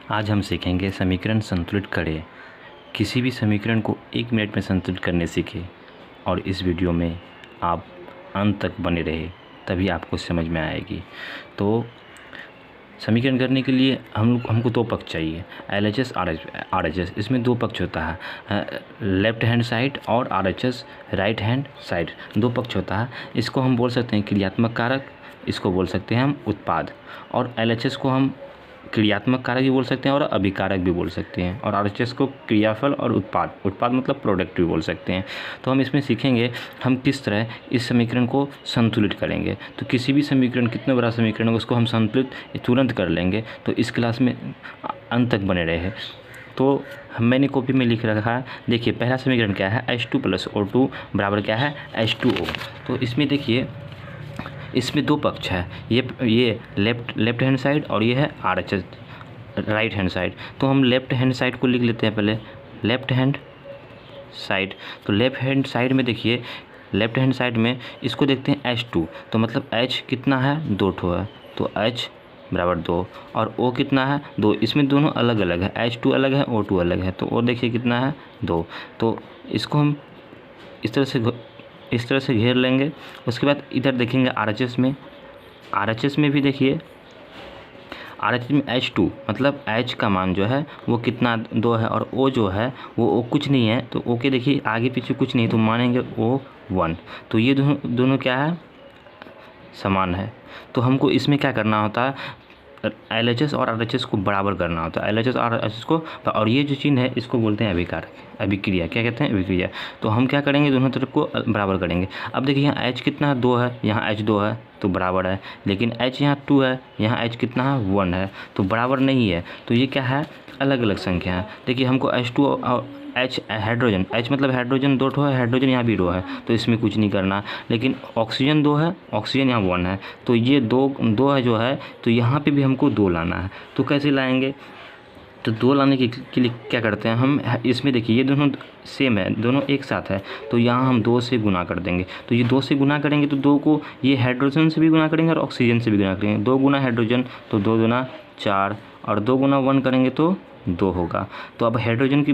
आज हम सीखेंगे समीकरण संतुलित करें। किसी भी समीकरण को 1 मिनट में संतुलित करने सीखें और इस वीडियो में आप अंत तक बने रहे, तभी आपको समझ में आएगी। तो समीकरण करने के लिए हमको दो पक्ष चाहिए, LHS RHS। इसमें दो पक्ष होता है, लेफ्ट हैंड साइड और RHS राइट हैंड साइड, दो पक्ष होता है। इसको हम बोल सकते हैं क्रियात्मक कारक, इसको बोल सकते हैं हम उत्पाद। और LHS को हम क्रियात्मक कारक भी बोल सकते हैं और अभिकारक भी बोल सकते हैं, और RHS को क्रियाफल और उत्पाद मतलब प्रोडक्ट भी बोल सकते हैं। तो हम इसमें सीखेंगे हम किस तरह इस समीकरण को संतुलित करेंगे। तो किसी भी समीकरण, कितना बड़ा समीकरण हो, उसको हम संतुलित तुरंत कर लेंगे। तो इस क्लास में अंत तक बने रहे। तो मैंने कॉपी में लिख रखा है, देखिए पहला समीकरण क्या है, H2 + O2 बराबर क्या है, H2O। तो इसमें देखिए, इसमें दो पक्ष है, ये लेफ्ट हैंड साइड और ये है RHS राइट हैंड साइड। तो हम लेफ्ट हैंड साइड को लिख लेते हैं पहले, लेफ्ट हैंड साइड। तो लेफ्ट हैंड साइड में देखिए, लेफ्ट हैंड साइड में इसको देखते हैं H2, तो मतलब H कितना है, 2 ठो है, तो H बराबर 2, और O कितना है, 2। इसमें दोनों अलग अलग है, H2 अलग है, O2 अलग है, तो O देखिए कितना है, 2। तो इसको हम इस तरह से घेर लेंगे। उसके बाद इधर देखेंगे RHS में भी देखिए, RHS में H2 मतलब H का मान जो है वो कितना, 2 है, और O जो है वो O कुछ नहीं है, तो O के देखिए आगे पीछे कुछ नहीं, तो मानेंगे O 1। तो ये दोनों क्या है, समान है। तो हमको इसमें क्या करना होता है, LHS और RHS को बराबर करना होता है, LHS और RHS को। और ये जो चिन्ह है इसको बोलते हैं अभिकारक, अभिक्रिया। क्या कहते हैं, अभिक्रिया। तो हम क्या करेंगे, दोनों तरफ को बराबर करेंगे। अब देखिए यहाँ H कितना है, 2 है, यहाँ H 2 है, तो बराबर है। लेकिन H यहाँ 2 है, यहाँ H कितना है, 1 है, तो बराबर नहीं है। तो ये क्या है, अलग अलग संख्या है। देखिए हमको H2 और H हाइड्रोजन, H मतलब हाइड्रोजन 2 ठो है, हाइड्रोजन यहाँ भी 2 है, तो इसमें कुछ नहीं करना। लेकिन ऑक्सीजन 2 है, ऑक्सीजन यहाँ 1 है, तो ये दो है जो है, तो यहाँ पे भी हमको 2 लाना है। तो कैसे लाएंगे, तो 2 लाने के लिए क्या करते हैं हम, इसमें देखिए ये दोनों सेम है, दोनों एक साथ है, तो यहाँ हम 2 से गुना कर देंगे। तो ये 2 से गुना करेंगे तो 2 को ये हाइड्रोजन से भी गुना करेंगे और ऑक्सीजन से भी गुना करेंगे। 2 गुना हाइड्रोजन तो 2 गुना 4, और 2 गुना 1 करेंगे तो 2 होगा। तो अब हाइड्रोजन की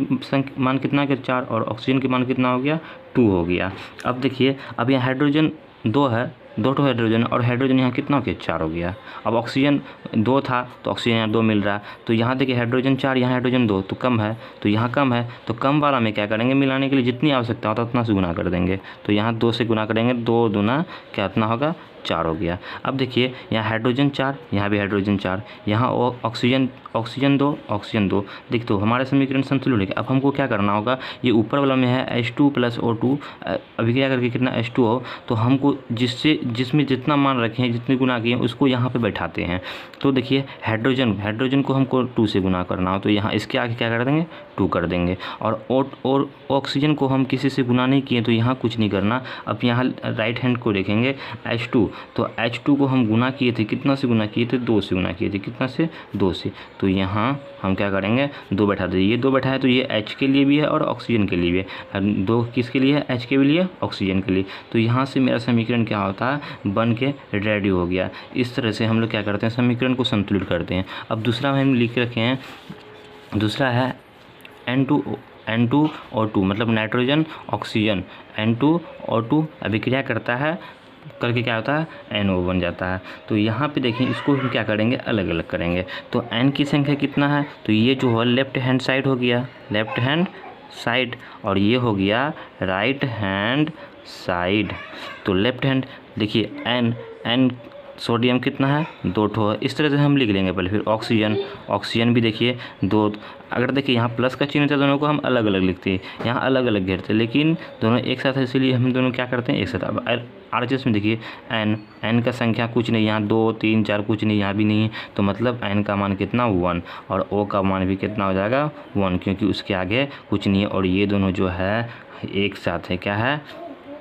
मान कितना है, 4, और ऑक्सीजन की मान कितना हो गया, 2 हो गया। अब देखिए, अब यहाँ हाइड्रोजन 2 है, 2 ठो हाइड्रोजन, और हाइड्रोजन यहाँ कितना हो गया, 4 हो गया। अब ऑक्सीजन 2 था, तो ऑक्सीजन यहाँ 2 मिल रहा है, तो यहाँ देखिए हाइड्रोजन 4, यहाँ हाइड्रोजन 2, तो कम है, तो यहाँ कम है, तो कम वाला में क्या करेंगे, मिलाने के लिए जितनी आवश्यकता होता है उतना से गुना कर देंगे। तो यहाँ 2 से गुना करेंगे, 2 दूना क्या इतना होगा, 4 हो गया। अब देखिए यहाँ हाइड्रोजन 4, यहाँ भी हाइड्रोजन 4, यहाँ ऑक्सीजन 2, ऑक्सीजन 2। देखिए तो हमारे समीकरण संतुलित है। अब हमको क्या करना होगा, ये ऊपर वाला में है H2 + O2, अभिक्रिया करके कितना H2O, तो हमको जिसमें जितना मान रखे हैं, जितनी गुना किए हैं, उसको यहाँ पे बैठाते हैं। तो देखिए हाइड्रोजन को हमको 2 से गुना करना हो, तो यहाँ इसके आगे क्या कर देंगे, 2 कर देंगे। और ऑक्सीजन को हम किसी से गुना नहीं किए, तो यहाँ कुछ नहीं करना। अब यहाँ राइट हैंड को देखेंगे H2, तो H2 को हम गुना किए थे, कितना से गुना किए थे, 2 से गुना किए थे, कितना से, 2 से। तो यहाँ हम क्या करेंगे, 2 बैठा देंगे। ये 2 बैठा है तो ये H के लिए भी है और ऑक्सीजन के लिए भी है। 2 किसके लिए है, H के लिए, ऑक्सीजन के लिए। तो यहाँ से मेरा समीकरण क्या होता है, बन के रेडी हो गया। इस तरह से हम लोग क्या करते हैं, समीकरण को संतुलित करते हैं। अब दूसरा हम लिख रखे हैं, दूसरा है N2O2 मतलब नाइट्रोजन ऑक्सीजन, N2O2 अभिक्रिया करता है, करके क्या होता है, NO बन जाता है। तो यहाँ पे देखिए इसको हम क्या करेंगे, अलग अलग करेंगे। तो N की संख्या कितना है, तो ये जो है लेफ्ट हैंड साइड हो गया, लेफ्ट हैंड साइड, और ये हो गया राइट हैंड साइड। तो लेफ्ट हैंड देखिए N सोडियम कितना है, 2 ठो है। इस तरह से हम लिख लेंगे पहले। फिर ऑक्सीजन भी देखिए 2। अगर देखिए यहाँ प्लस का चिन्ह था, दोनों को हम अलग अलग लिखते हैं, यहाँ अलग अलग घेरते हैं, लेकिन दोनों एक साथ है, इसीलिए हम दोनों क्या करते हैं, एक साथ। अब RHS में देखिए N का संख्या कुछ नहीं, यहाँ 2 3 4 कुछ नहीं, यहाँ भी नहीं है, तो मतलब N का मान कितना, 1, और O का मान भी कितना हो जाएगा, 1, क्योंकि उसके आगे कुछ नहीं है। और ये दोनों जो है एक साथ है, क्या है,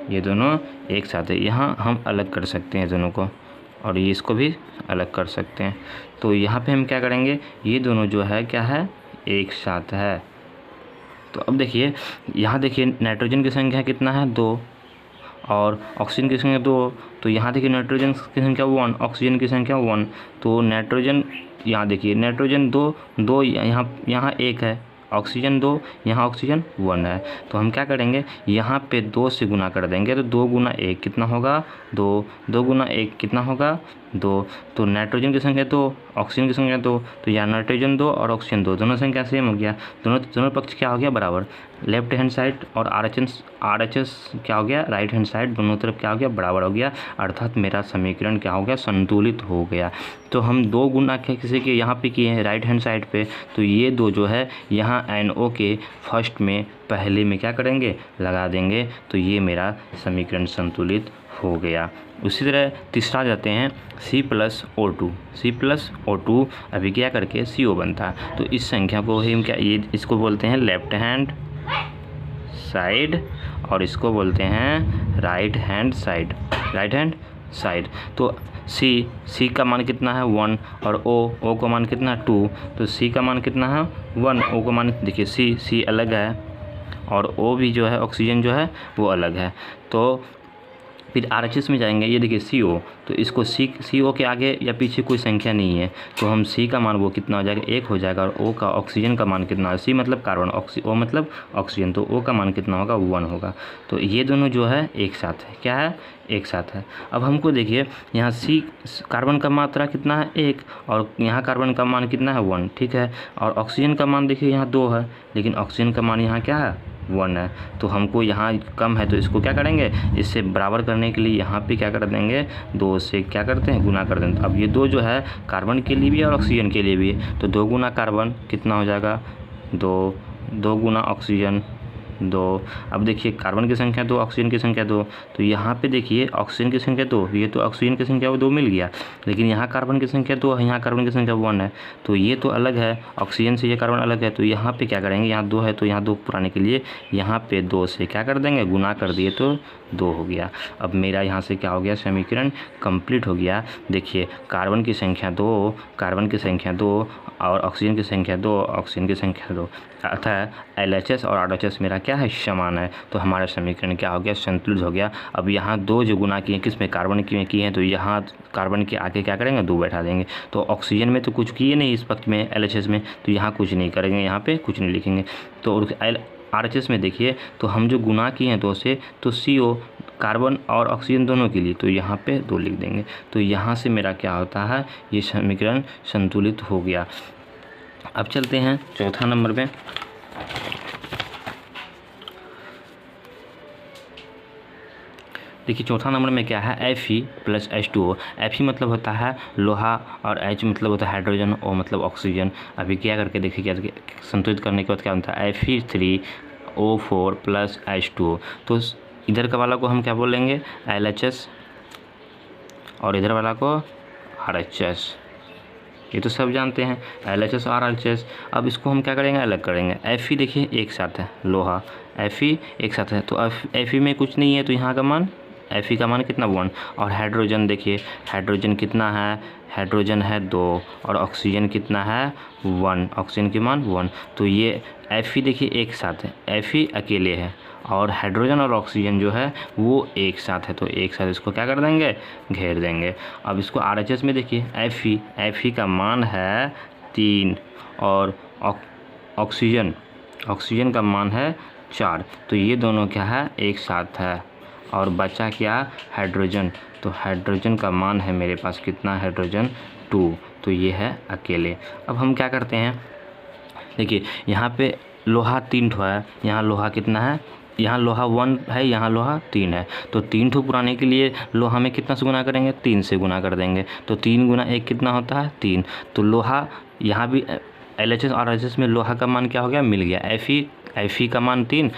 ये दोनों एक साथ है। यहाँ हम अलग कर सकते हैं दोनों को, और ये इसको भी अलग कर सकते हैं। तो यहाँ पे हम क्या करेंगे, ये दोनों जो है क्या है, एक साथ है। तो अब देखिए यहाँ देखिए नाइट्रोजन की संख्या कितना है, 2, और ऑक्सीजन की संख्या 2, तो यहाँ देखिए नाइट्रोजन की संख्या 1, ऑक्सीजन की संख्या 1, तो नाइट्रोजन यहाँ देखिए नाइट्रोजन 2 यहाँ 1 है, ऑक्सीजन 2, यहाँ ऑक्सीजन 1 है। तो हम क्या करेंगे, यहाँ पे 2 से गुना कर देंगे, तो 2 गुना 1 कितना होगा 2, 2 गुना 1 कितना होगा 2। तो नाइट्रोजन की संख्या 2, ऑक्सीजन की संख्या 2, तो यहाँ नाइट्रोजन 2 और ऑक्सीजन 2 दोनों संख्या सेम हो गया, दोनों पक्ष क्या हो गया बराबर। लेफ्ट हैंड साइड और RHS क्या हो गया, राइट हैंड साइड, दोनों तरफ क्या हो गया बराबर हो गया, अर्थात मेरा समीकरण क्या हो गया संतुलित हो गया। तो हम 2 गुना किसी के यहाँ पे किए हैं राइट हैंड साइड पे, तो ये 2 जो है यहाँ NO के फर्स्ट में पहले में क्या करेंगे लगा देंगे, तो ये मेरा समीकरण संतुलित हो गया। उसी तरह तीसरा जाते हैं C+O2 अभी क्या करके CO बनता है, तो इस संख्या को हम क्या ये इसको बोलते हैं लेफ्ट हैंड साइड और इसको बोलते हैं राइट हैंड साइड। तो C का मान कितना है 1 और O का मान कितना है 2, तो C का मान कितना है 1, O का मान देखिए C अलग है और O भी जो है ऑक्सीजन जो है वो अलग है। तो फिर RHS में जाएंगे, ये देखिए CO, तो इसको CO के आगे या पीछे कोई संख्या नहीं है, तो हम C का मान वो कितना हो जाएगा 1 हो जाएगा, और O का ऑक्सीजन का मान कितना है, C मतलब कार्बन, O मतलब ऑक्सीजन, तो O का मान कितना होगा 1 होगा। तो ये दोनों जो है एक साथ है, क्या है एक साथ है। अब हमको देखिए यहाँ C कार्बन का मात्रा कितना है 1 और यहाँ कार्बन का मान कितना है 1, ठीक है, और ऑक्सीजन का मान देखिए यहाँ 2 है, लेकिन ऑक्सीजन का मान यहाँ क्या है 1 है। तो हमको यहाँ कम है, तो इसको क्या करेंगे, इससे बराबर करने के लिए यहाँ पे क्या कर देंगे 2 से क्या करते हैं गुना कर देंगे। अब ये 2 जो है कार्बन के लिए भी और ऑक्सीजन के लिए भी है, तो 2 गुना कार्बन कितना हो जाएगा 2 गुना ऑक्सीजन 2। अब देखिए कार्बन की संख्या 2, ऑक्सीजन की संख्या 2, तो यहाँ पे देखिए ऑक्सीजन की संख्या 2, ये तो ऑक्सीजन की संख्या वो 2 मिल गया, लेकिन यहाँ कार्बन की संख्या 2 है, यहाँ कार्बन की संख्या 1 है, तो ये तो अलग है, ऑक्सीजन से ये कार्बन अलग है, तो यहाँ पे क्या करेंगे, यहाँ 2 है तो यहाँ 2 पुराने के लिए यहाँ पे 2 से क्या कर देंगे गुना कर दिए तो 2 हो गया। अब मेरा यहाँ से क्या हो गया समीकरण कंप्लीट हो गया। देखिए कार्बन की संख्या 2 और ऑक्सीजन की संख्या 2, ऑक्सीजन की संख्या 2, अर्थात LHS और RHS मेरा क्या है समान है, तो हमारा समीकरण क्या हो गया संतुलित हो गया। अब यहाँ 2 जो गुना किए किस में कार्बन की में किए हैं, तो यहाँ कार्बन के आगे क्या करेंगे 2 बैठा देंगे, तो ऑक्सीजन में तो कुछ किए नहीं इस वक्त में LHS में, तो यहाँ कुछ नहीं करेंगे, यहाँ पे कुछ नहीं लिखेंगे। तो RHS में देखिए तो हम जो गुना किए हैं 2 से, तो CO कार्बन और ऑक्सीजन दोनों के लिए, तो यहाँ पे 2 लिख देंगे, तो यहाँ से मेरा क्या होता है ये समीकरण संतुलित हो गया। अब चलते हैं चौथा नंबर में। देखिए चौथा नंबर में क्या है Fe+H2O। Fe मतलब होता है लोहा और H मतलब होता है हाइड्रोजन, O मतलब ऑक्सीजन। अभी क्या करके देखिए क्या संतुलित करने के बाद क्या बनता है Fe3O4 + H2O। तो इधर का वाला को हम क्या बोलेंगे LHS और इधर वाला को RHS, ये तो सब जानते हैं LHS और RHS। अब इसको हम क्या करेंगे अलग करेंगे। Fe देखिए एक साथ है लोहा, Fe एक साथ है, तो Fe में कुछ नहीं है, तो यहाँ का मान Fe का मान कितना 1, और हाइड्रोजन देखिए हाइड्रोजन कितना है, हाइड्रोजन है 2 और ऑक्सीजन कितना है 1, ऑक्सीजन के मान 1, तो ये Fe देखिए एक साथ है, Fe अकेले है और हाइड्रोजन और ऑक्सीजन जो है वो एक साथ है, तो एक साथ इसको क्या कर देंगे घेर देंगे। अब इसको RHS में देखिए Fe का मान है 3 और ऑक्सीजन का मान है 4, तो ये दोनों क्या है एक साथ है, और बचा क्या हाइड्रोजन, तो हाइड्रोजन का मान है मेरे पास कितना हाइड्रोजन 2, तो ये है अकेले। अब हम क्या करते हैं देखिए यहाँ पे लोहा 3 ठो है, यहाँ लोहा कितना है, यहाँ लोहा 1 है, यहाँ लोहा 3 है, तो 3 ठो पुराने के लिए लोहा में कितना से गुना करेंगे 3 से गुना कर देंगे, तो 3 गुना 1 कितना होता है 3, तो लोहा यहाँ भी LHS और RHS में लोहा का मान क्या हो गया मिल गया, Fe का मान 3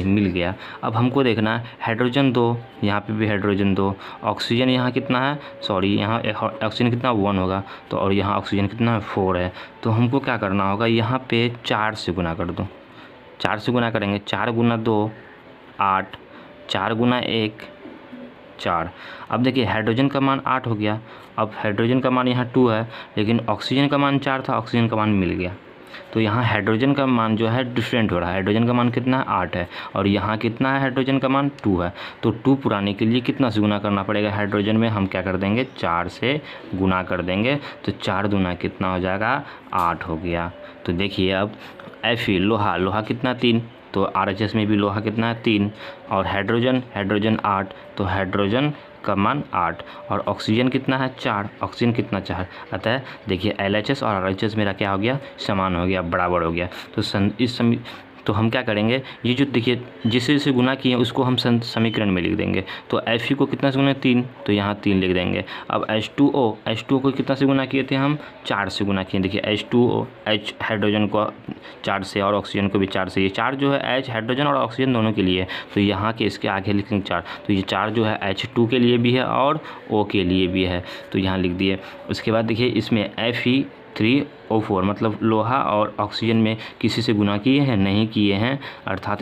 मिल गया। अब हमको देखना है हाइड्रोजन 2, यहाँ पे भी हाइड्रोजन 2, ऑक्सीजन यहाँ कितना है यहाँ ऑक्सीजन कितना 1 होगा, तो और यहाँ ऑक्सीजन कितना है 4 है, तो हमको क्या करना होगा यहाँ पे 4 से गुना कर दो, 4 से गुना करेंगे, 4 गुना 2 8, 4 गुना 1 4। अब देखिए हाइड्रोजन का मान 8 हो गया, अब हाइड्रोजन का मान यहाँ 2 है, लेकिन ऑक्सीजन का मान 4 था, ऑक्सीजन का मान मिल गया, तो यहाँ हाइड्रोजन का मान जो है डिफरेंट हो रहा है। हाइड्रोजन का मान कितना है 8 है और यहाँ कितना है हाइड्रोजन का मान 2 है। तो 2 पुराने के लिए कितना से गुना करना पड़ेगा हाइड्रोजन में, हम क्या कर देंगे 4 से गुना कर देंगे। तो 4 दूना कितना हो जाएगा 8 हो गया। तो देखिए अब Fe लोहा कितना 3, तो RHS में भी लोहा कितना है 3 और हाइड्रोजन 8, तो हाइड्रोजन का मान 8 और ऑक्सीजन कितना है 4, ऑक्सीजन कितना 4। अतः देखिए LHS और RHS मेरा क्या हो गया समान हो गया, बराबर हो गया। तो तो हम क्या करेंगे, ये जो देखिए जिससे गुना किए उसको हम समीकरण में लिख देंगे। तो Fe को कितना से गुना 3, तो यहाँ 3 लिख देंगे। अब H2O को कितना से गुना किए थे हम 4 से गुना किए। देखिए H2O H हाइड्रोजन को 4 से और ऑक्सीजन को भी 4 से, ये 4 जो है H हाइड्रोजन और ऑक्सीजन दोनों के लिए, तो यहाँ के इसके आगे लिखेंगे 4। तो ये 4 जो है H2 के लिए भी है और O के लिए भी है, तो यहाँ लिख दिए। उसके बाद देखिए इसमें Fe3O4 मतलब लोहा और ऑक्सीजन में किसी से गुना किए हैं नहीं किए हैं, अर्थात